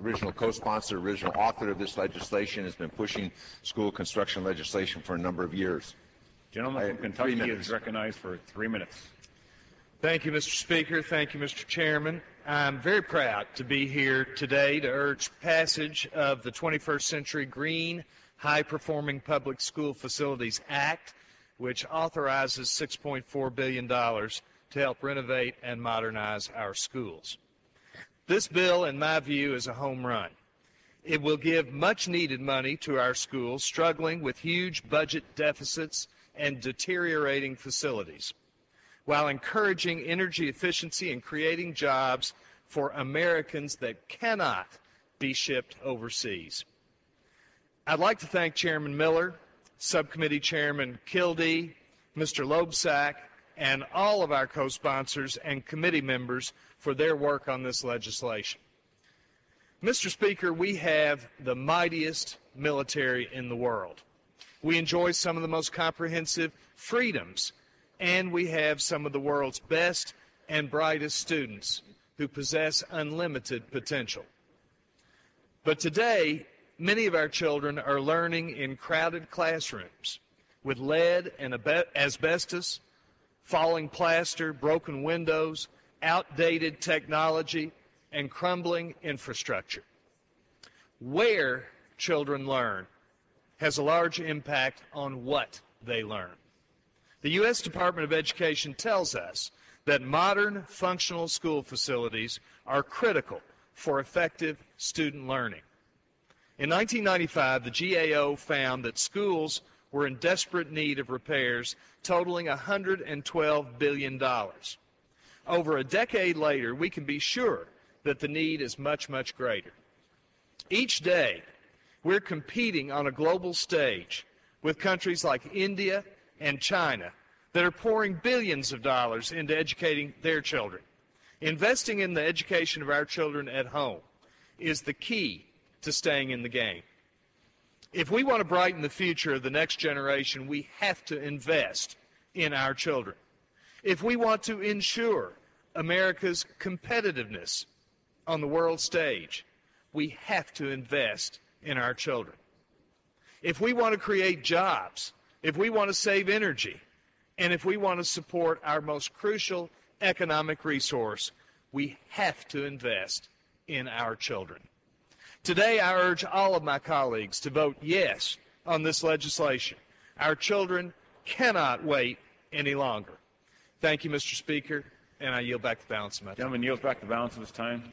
original co-sponsor, original author of this legislation, has been pushing school construction legislation for a number of years. Gentleman from Kentucky is recognized for 3 minutes. Thank you, Mr. Speaker. Thank you, Mr. Chairman. I'm very proud to be here today to urge passage of the 21st Century Green High-Performing Public School Facilities Act, which authorizes $6.4 billion to help renovate and modernize our schools. This bill, in my view, is a home run. It will give much-needed money to our schools struggling with huge budget deficits and deteriorating facilities, while encouraging energy efficiency and creating jobs for Americans that cannot be shipped overseas. I'd like to thank Chairman Miller, Subcommittee Chairman Kildee, Mr. Loebsack, and all of our co-sponsors and committee members for their work on this legislation. Mr. Speaker, we have the mightiest military in the world. We enjoy some of the most comprehensive freedoms, and we have some of the world's best and brightest students who possess unlimited potential. But today, many of our children are learning in crowded classrooms with lead and asbestos, falling plaster, broken windows, outdated technology, and crumbling infrastructure. Where children learn has a large impact on what they learn. The U.S. Department of Education tells us that modern functional school facilities are critical for effective student learning. In 1995, the GAO found that schools were in desperate need of repairs totaling $112 billion. Over a decade later, we can be sure that the need is much, much greater. Each day, we're competing on a global stage with countries like India and China that are pouring billions of dollars into educating their children. Investing in the education of our children at home is the key to staying in the game. If we want to brighten the future of the next generation, we have to invest in our children. If we want to ensure America's competitiveness on the world stage, we have to invest in our children. If we want to create jobs, if we want to save energy, and if we want to support our most crucial economic resource, we have to invest in our children. Today, I urge all of my colleagues to vote yes on this legislation. Our children cannot wait any longer. Thank you, Mr. Speaker, and I yield back the balance of my time. Gentleman yields back the balance of his time.